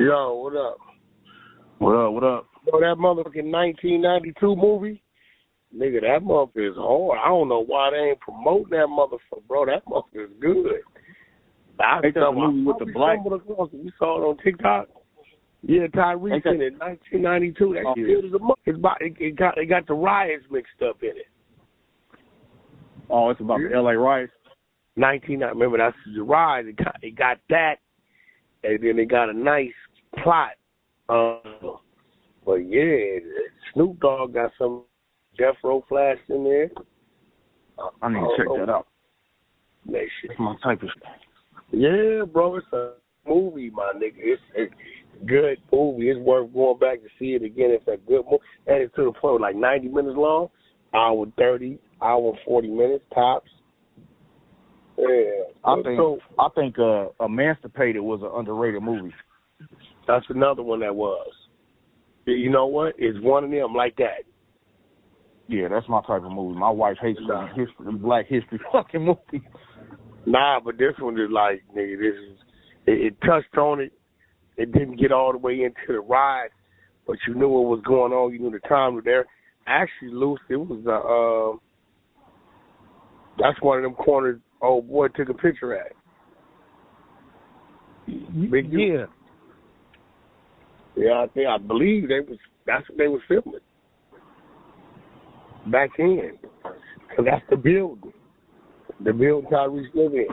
Yo, what up? What up, what up? Bro, that motherfucking 1992 movie, nigga, that motherfucker is hard. I don't know why they ain't promoting that motherfucker, bro. That motherfucker is good. Ain't that the movie with the black? You saw it on TikTok? Yeah, Tyrese in it, 1992. That shit is a motherfucker. It got the riots mixed up in it. Oh, it's about the L.A. riots? Remember, that's the riots. It got that, and then it got a nice plot. But yeah, Snoop Dogg got some Death Row Flash in there. I need to check that out. That shit. That's my type of shit. Yeah, bro, it's a movie, my nigga. It's a good movie. It's worth going back to see it again. It's a good movie. And it's to the point like 90 minutes long, hour 30, hour 40 minutes tops. Yeah. I think Emancipated was an underrated movie. That's another one that was. You know what? It's one of them like that. Yeah, that's my type of movie. My wife hates them black history fucking movies. Nah, but this one is like, nigga, it touched on it. It didn't get all the way into the ride, but you knew what was going on. You knew the time was there. Actually, Luce, it was that's one of them corners old boy took a picture at. Yeah. Yeah, I believe that's what they was filming back then. Cause that's the building Tyrese lived in.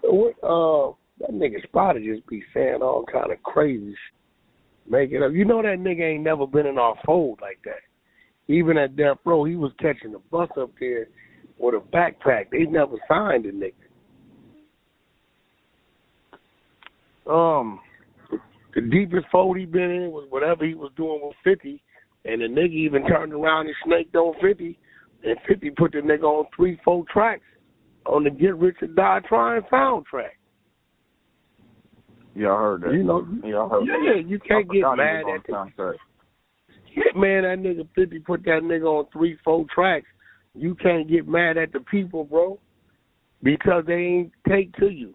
So that nigga Spider just be saying all kind of crazy shit, make it up. You know that nigga ain't never been in our fold like that. Even at Death Row, he was catching the bus up there with a backpack. They never signed the nigga. The deepest fold he been in was whatever he was doing with 50, and the nigga even turned around and snaked on 50, and 50 put the nigga on 3-4 tracks on the Get Rich or Die Trying soundtrack. Yeah, I heard that. You know, you can't get mad at the man. That nigga 50 put that nigga on 3-4 tracks. You can't get mad at the people, bro, because they ain't take to you.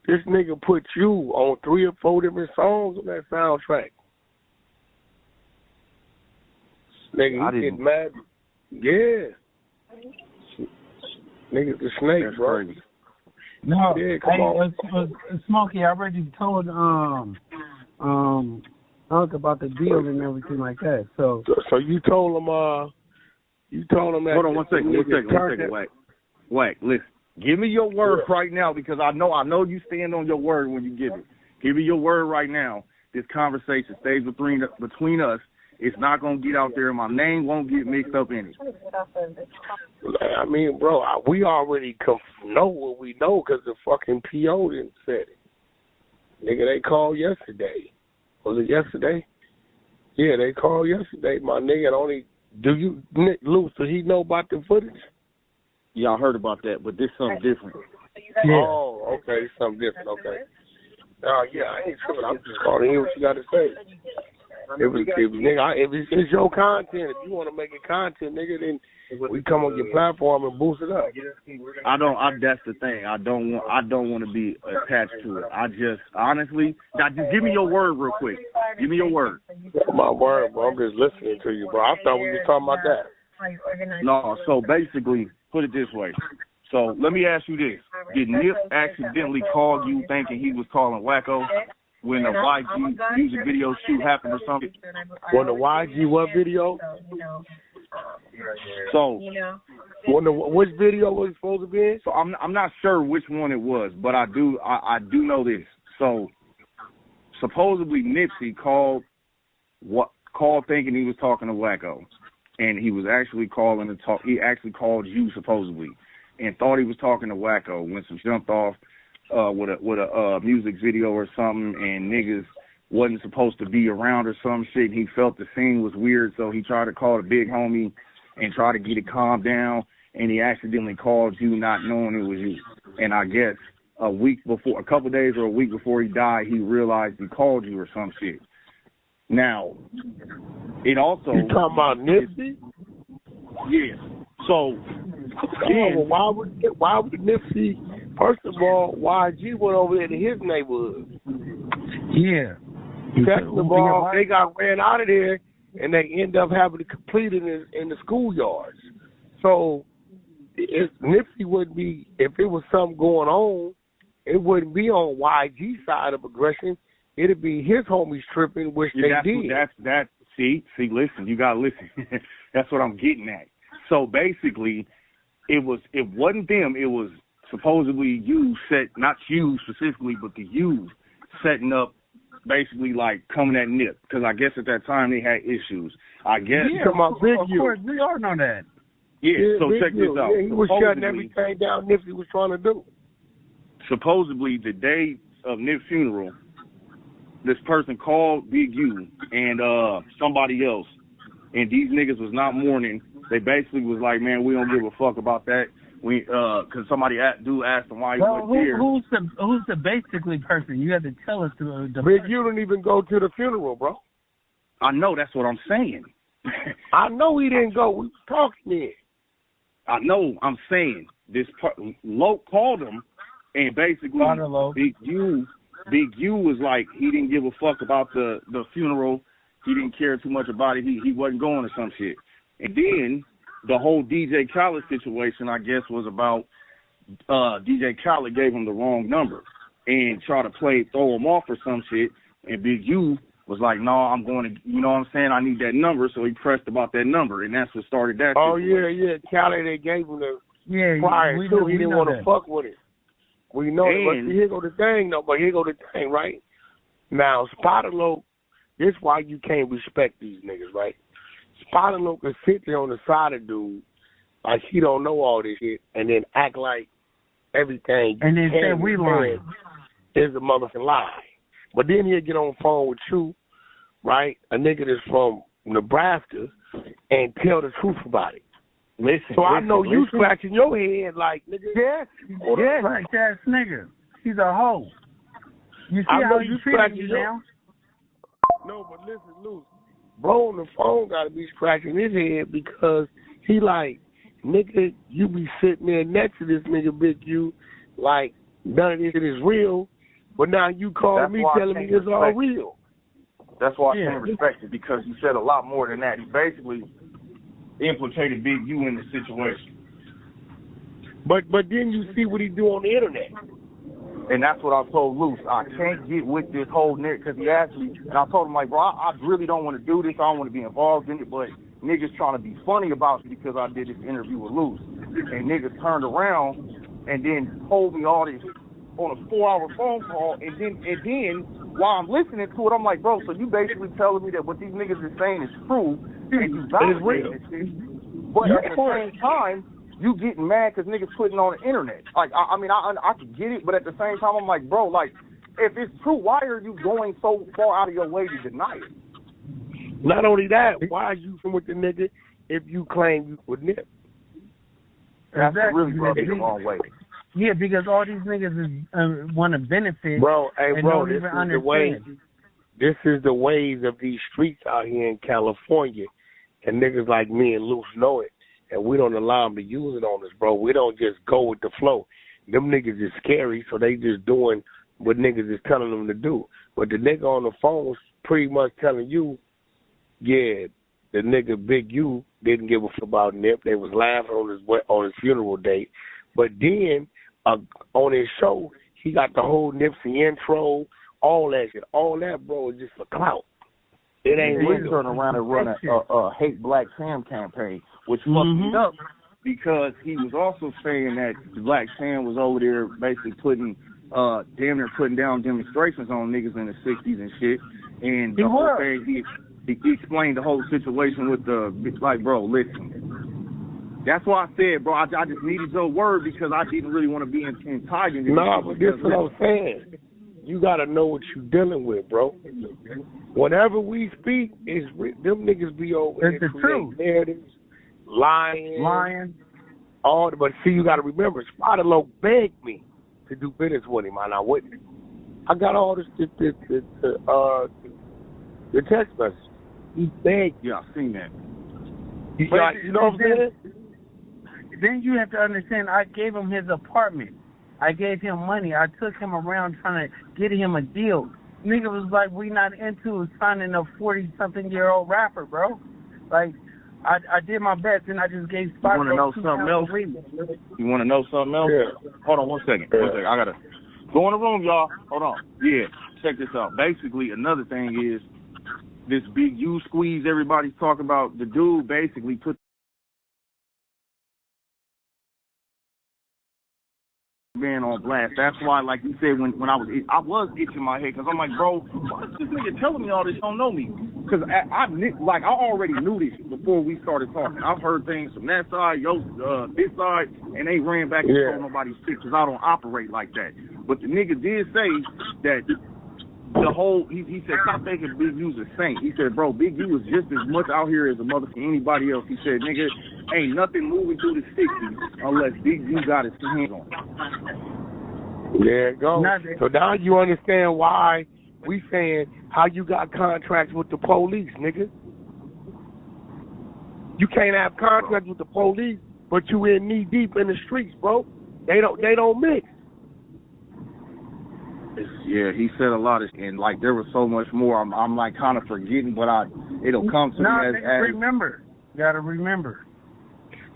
This nigga put you on 3 or 4 different songs on that soundtrack. Nigga, you get mad. Yeah. Nigga, the snake, that's bro. Crazy. No, yeah, come on. Smokey, I already told Unc about the deal and everything like that. So you told him that. Hold on one second, Wack, listen. Give me your word right now, because I know you stand on your word when you give it. Give me your word right now. This conversation stays between us. It's not going to get out there, and my name won't get mixed up in it. I mean, bro, we already know what we know because the fucking PO didn't say it. Nigga, they called yesterday. Was it yesterday? Yeah, they called yesterday. My nigga, Luce, did he know about the footage? Yeah, I heard about that, but this is something different. Yeah. Oh, okay, something different, okay. Yeah, I ain't tripping. I'm just calling to hear what you got to say. Nigga, it's your content. If you want to make it content, nigga, then we come on your platform and boost it up. That's the thing. I don't want to be attached to it. I just honestly, just give me your word real quick. Give me your word. My word, bro. I'm just listening to you, bro. I thought we was talking about that. No, so basically, put it this way. So let me ask you this. Did Nip accidentally call you thinking he was calling Wacko when the YG music video shoot happened or something? When the YG what video? So which video was it supposed to be in? So I'm not sure which one it was, but I do know this. So supposedly Nipsey called thinking he was talking to Wacko. And he was actually calling to talk. He actually called you supposedly, and thought he was talking to Wacko when some jumped off with a music video or something, and niggas wasn't supposed to be around or some shit. And he felt the scene was weird, so he tried to call the big homie and try to get it calmed down. And he accidentally called you, not knowing it was you. And I guess a couple of days or a week before he died, he realized he called you or some shit. Now, it also... You talking about Nipsey? Yeah. So, why would Nipsey... First of all, YG went over there to his neighborhood. Yeah. Second of all, they got ran out of there, and they end up having to complete it in the schoolyards. So Nipsey wouldn't be, if it was something going on, it wouldn't be on YG side of aggression. It'd be his homies tripping, which they did. See, listen, you gotta listen. That's what I'm getting at. So basically, it wasn't them. It was supposedly you not you specifically, but the you setting up, basically like coming at Nip, because I guess at that time they had issues. I guess. Yeah, of course, we all know that. Yeah, so check this out. Yeah, he was shutting everything down Nipsey was trying to do. Supposedly, the day of Nip's funeral, this person called Big U and somebody else, and these niggas was not mourning. They basically was like, man, we don't give a fuck about that. We because somebody asked them why he wasn't here. Who's the basically person? You have to tell us the Big U didn't even go to the funeral, bro. I know, that's what I'm saying. I know he didn't go. We was talking there. I know. I'm saying this Loc called him, and basically Big U was like, he didn't give a fuck about the funeral. He didn't care too much about it. He wasn't going to some shit. And then the whole DJ Khaled situation, I guess, was about DJ Khaled gave him the wrong number and tried to throw him off or some shit. And Big U was like, no, I'm going to, you know what I'm saying? I need that number. So he pressed about that number, and that's what started that. Oh, situation. yeah. Khaled, they gave him the prior, too. He didn't want to fuck with it. We know it, but here go the thing, right? Now, Spider Loc, this is why you can't respect these niggas, right? Spider Loc can sit there on the side of dude like he don't know all this shit and then act like everything and then say we lying is a motherfucking lie. But then he'll get on the phone with you, right? A nigga that's from Nebraska and tell the truth about it. So I know you scratching your head like, nigga. Yes, like that nigga. He's a hoe. You see how you treating you now? No, but listen, Luce. Bro on the phone got to be scratching his head because he like, nigga, you be sitting there next to this nigga Big U like none of this shit is real, but now you calling me telling me it's all real. That's why I can't respect it, because he said a lot more than that. He basically implicated Big U in the situation. But then you see what he do on the internet. And that's what I told Luce. I can't get with this whole nigga, because he asked me, and I told him, like, bro, I really don't want to do this. I don't want to be involved in it, but niggas trying to be funny about it because I did this interview with Luce. And niggas turned around and then told me all this on a 4-hour phone call, and then while I'm listening to it, I'm like, bro, so you basically telling me that what these niggas is saying is true, and you validating this shit, but at the same time, you getting mad because niggas putting on the internet. Like, I mean, I could get it, but at the same time, I'm like, bro, like, if it's true, why are you going so far out of your way to deny it? Not only that, why are you from with the nigga if you claim you would nip? That's really rubbing the wrong way. Yeah, because all these niggas want to benefit. Bro, and bro, don't even understand. This is the ways of these streets out here in California, and niggas like me and Luce know it. And we don't allow them to use it on us, bro. We don't just go with the flow. Them niggas is scary, so they just doing what niggas is telling them to do. But the nigga on the phone is pretty much telling you, yeah, the nigga Big U didn't give a fuck about Nip. They was laughing on his funeral date. But then on his show, he got the whole Nipsey intro, all that shit. All that, bro, is just for clout. It ain't real. Turn around and run a hate Black Sam campaign, which fucked me up, because he was also saying that Black Sam was over there basically putting damn near putting down demonstrations on niggas in the 60s and shit. And the whole thing, he explained the whole situation with like, bro, listen. That's why I said, bro, I just needed your word, because I didn't really want to be in Tiger. No, but this is what I'm saying. You got to know what you're dealing with, bro. Whenever we speak, them niggas be over there creating narratives, lying. But see, you got to remember, Spider Loc begged me to do business with him, and I wouldn't. I got all the text message. He begged. Yeah, I've seen that. You know what I'm saying? Then you have to understand, I gave him his apartment. I gave him money. I took him around trying to get him a deal. nigga was like, we not into signing a 40-something-year-old rapper, bro. Like, I did my best, and I just gave Spider Loc 2 something else? You want to know something else? Yeah. Hold on 1 second. 1 second. I got to go in the room, y'all. Hold on. Yeah, check this out. Basically, another thing is this big U squeeze everybody's talking about. The dude basically put man on blast. That's why, like you said, when I was itching my head, because I'm like, bro, why is this nigga telling me all this? Don't know me, because I already knew this before we started talking. I've heard things from that side, this side, and they ran back and told nobody's shit, because I don't operate like that. But the nigga did say that the whole, he said, stop thinking Big U's a saint. He said, bro, Big U is just as much out here as a motherfucker anybody else. He said, nigga, ain't nothing moving through the 60s unless Big U got his hands on it. There it goes. So now you understand why we saying how you got contracts with the police, nigga. You can't have contracts with the police, but you in knee deep in the streets, bro. They don't mix. Yeah, he said a lot of, and like there was so much more. I'm like kind of forgetting, but it'll come to me as remember. Gotta remember.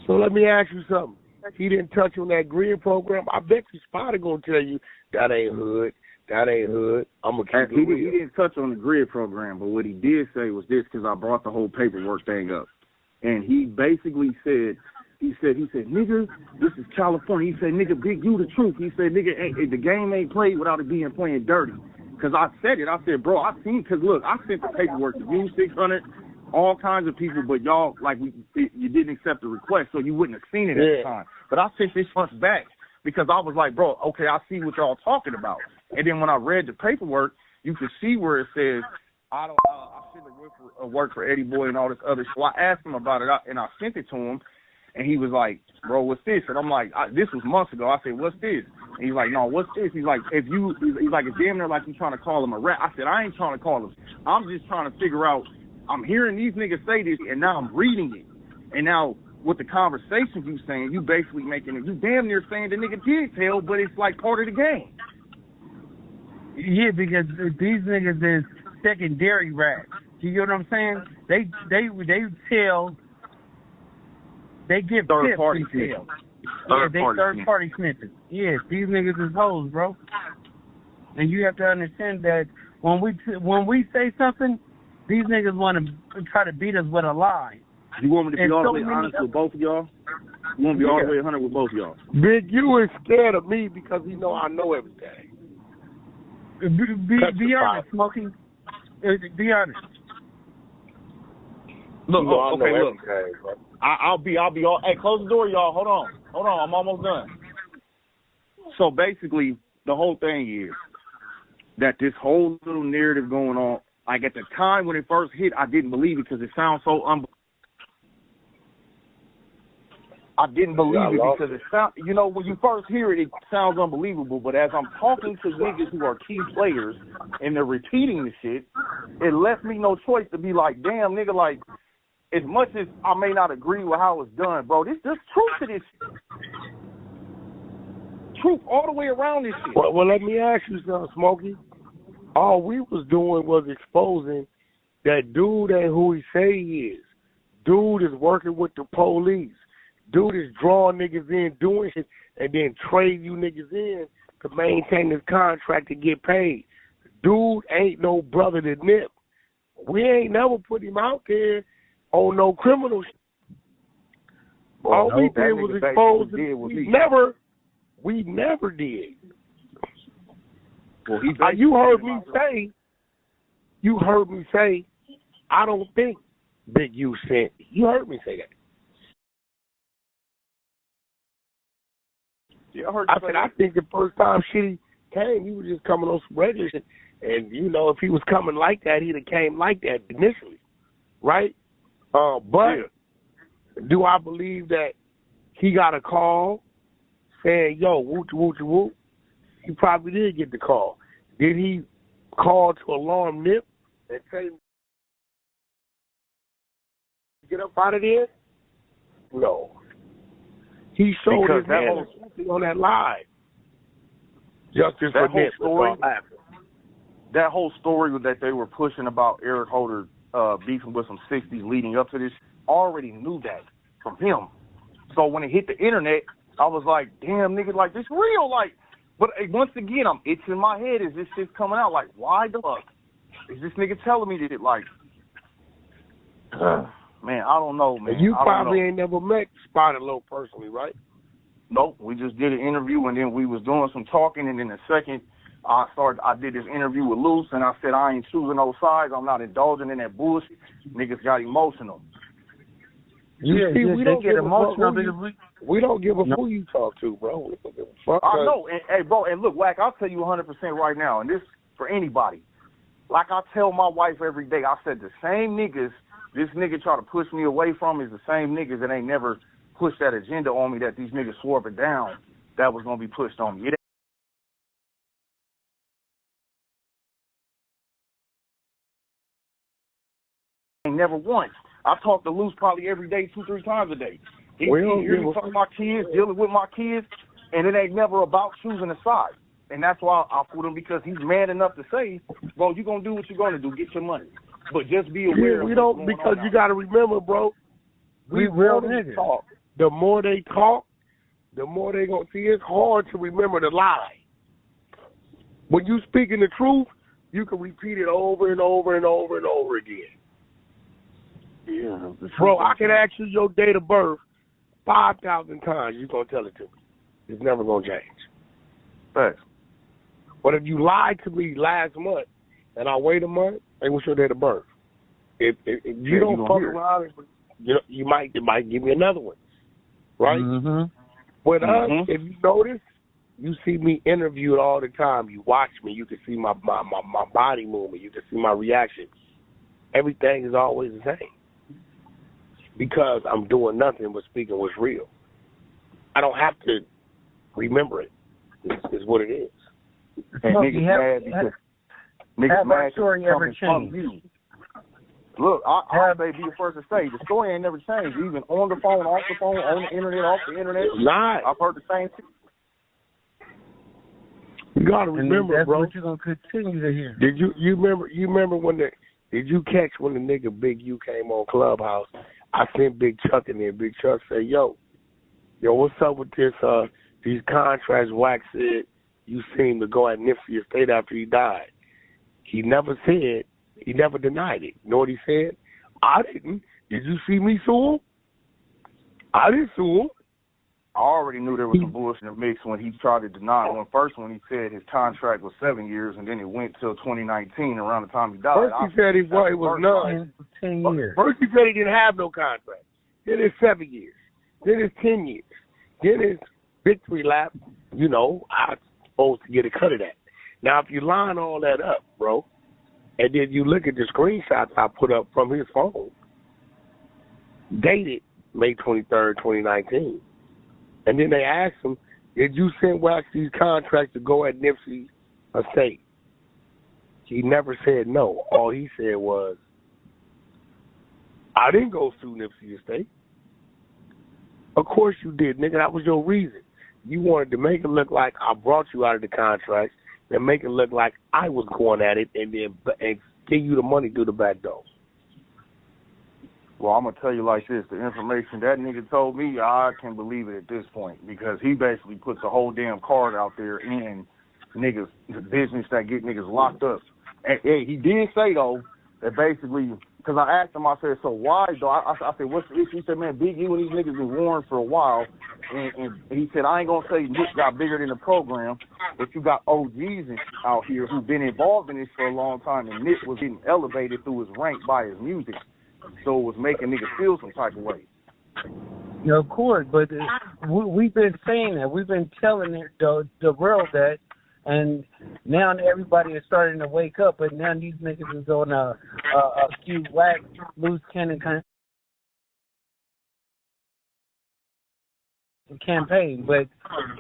So let me ask you something. He didn't touch on that grid program. I bet you Spider gonna tell you that ain't hood. That ain't hood. I'm gonna keep it real. He didn't touch on the grid program, but what he did say was this, because I brought the whole paperwork thing up, and he basically said. He said, nigga, this is California. He said, nigga, Big U the truth. He said, nigga, the game ain't played without it being playing dirty. Because I said it. I said, bro, I seen, because look, I sent the paperwork to you, 600, all kinds of people, but y'all, like, you didn't accept the request, so you wouldn't have seen it at the time. But I sent this once back because I was like, bro, okay, I see what y'all talking about. And then when I read the paperwork, you could see where it says, I should have worked for Eddie Boy and all this other shit. So I asked him about it, and I sent it to him. And he was like, bro, what's this? And I'm like, this was months ago. I said, what's this? And he's like, no, what's this? He's like, he's like, it's damn near like you trying to call him a rat. I said, I ain't trying to call him. I'm just trying to figure out, I'm hearing these niggas say this, and now I'm reading it. And now with the conversations you saying, you basically making it, you damn near saying the nigga did tell, but it's like part of the game. Yeah, because these niggas is secondary rats. You get what I'm saying? They tell. They give third party snitches. Yeah, they third party snitches. Yeah, these niggas is hoes, bro. And you have to understand that when we say something, these niggas want to try to beat us with a lie. You want me to be all the way honest with both of y'all? You want to be all the way 100 with both of y'all? Big U is scared of me because he know I know everything. Be honest, Smokey. Be honest. Look, okay, look. I'll be all. Hey, close the door, y'all. Hold on. I'm almost done. So basically, the whole thing is that this whole little narrative going on. Like at the time when it first hit, I didn't believe it because it sounds so I didn't believe it because it sound. You know, when you first hear it, it sounds unbelievable. But as I'm talking to niggas who are key players and they're repeating the shit, it left me no choice to be like, damn, nigga, like. As much as I may not agree with how it's done, bro, there's truth to this shit. Truth all the way around this shit. Well, let me ask you something, Smokey. All we was doing was exposing that dude ain't who he say he is. Dude is working with the police. Dude is drawing niggas in, doing shit, and then trade you niggas in to maintain this contract to get paid. Dude ain't no brother to Nip. We ain't never put him out there on no criminal shit. All we did was expose him. We never did. Well, you heard me say, I don't think Big U sent. You heard me say that. Yeah, I said, I think the first time Shitty came, he was just coming on some regular shit. And, you know, if he was coming like that, he'd have came like that initially. Right? But do I believe that he got a call saying, yo, whoop-de-whoop-de-whoop? He probably did get the call. Did he call to alarm Nip and say, get up out of there? No. He showed his hand on that live. Justice for Nip. that whole story that they were pushing about Eric Holder beefing with some 60s leading up to this, I already knew that from him. So when it hit the internet, I was like, damn, nigga, like, this real, like. But once again, I'm itching my head. Is this shit coming out? Like, why the fuck is this nigga telling me that? Like, man, I don't know, man. And you probably ain't never met Spider Loc personally, right? Nope. We just did an interview, and then we was doing some talking, and then the second I did this interview with Luce, and I said I ain't choosing no sides. I'm not indulging in that bullshit. Niggas got emotional. You see, we don't get emotional because we don't give a who you talk to, bro. We don't give a fuck. I know, and, hey, bro, and look, Wack, I'll tell you 100% right now, and this for anybody. Like I tell my wife every day, I said the same niggas this nigga try to push me away from is the same niggas that ain't never pushed that agenda on me that these niggas swore up and down that was going to be pushed on me. It ain't never once. I talk to Luce probably every day, 2-3 times a day. He hears me talk to my kids, dealing with my kids, and it ain't never about choosing a side. And that's why I put him, because he's man enough to say, bro, you going to do what you're going to do. Get your money. But just be aware of we don't, because you got to remember, bro, we real niggas. Talk. The more they talk, the more they going to see. It's hard to remember the lie. When you speaking the truth, you can repeat it over and over and over and over again. Yeah, bro, I can ask you your date of birth 5,000 times. You're going to tell it to me. It's never going to change. Thanks. But if you lied to me last month and I wait a month, hey, what's your date of birth? If you don't fuck around, you might give me another one, right? Mm-hmm. With us, if you notice, you see me interviewed all the time. You watch me, you can see my body movement, you can see my reaction. Everything is always the same because I'm doing nothing but speaking what's real. I don't have to remember it. It's what it is. And niggas mad because niggas mad story ever changed? Look, I'll be the first to say the story ain't never changed. Even on the phone, off the phone, on the internet, off the internet. Not. I've heard the same thing. You gotta remember, that's bro. What you're gonna continue to hear. Did you remember when did you catch when the nigga Big U came on Clubhouse? I sent Big Chuck in there. Big Chuck said, yo, what's up with this? These contracts. Wack said you seem to go at Nipsey Estate after he died. He never denied it. You know what he said? I didn't. Did you see me sue him? I didn't sue him. I already knew there was some bullshit in the mix when he tried to deny it. When he said his contract was 7 years, and then it went till 2019, around the time he died. First he said it was none. 10 years. First he said he didn't have no contract. Then it's 7 years. Then it's 10 years. Then it's victory lap. You know, I'm supposed to get a cut of that. Now, if you line all that up, bro, and then you look at the screenshots I put up from his phone, dated May 23rd, 2019. And then they asked him, did you send Wax these contracts to go at Nipsey's estate? He never said no. All he said was, I didn't go sue Nipsey's estate. Of course you did, nigga. That was your reason. You wanted to make it look like I brought you out of the contract and make it look like I was going at it and give you the money through the back door. Well, I'm going to tell you like this. The information that nigga told me, I can't believe it at this point, because he basically puts a whole damn card out there in niggas' business that get niggas locked up. And he did say, though, that basically, because I asked him, I said, so why, though? I said, what's the issue? He said, man, Big U and these niggas been warring for a while. And he said, I ain't going to say Nick got bigger than the program, but you got OGs out here who've been involved in this for a long time, and Nick was getting elevated through his rank by his music. So it was making niggas feel some type of way. Yeah, of course, but we've been saying that. We've been telling the world that, and now everybody is starting to wake up, but now these niggas is on a cute, whack, loose cannon kind of campaign. But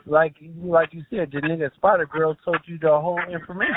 like you said, the nigga Spider Girl told you the whole information.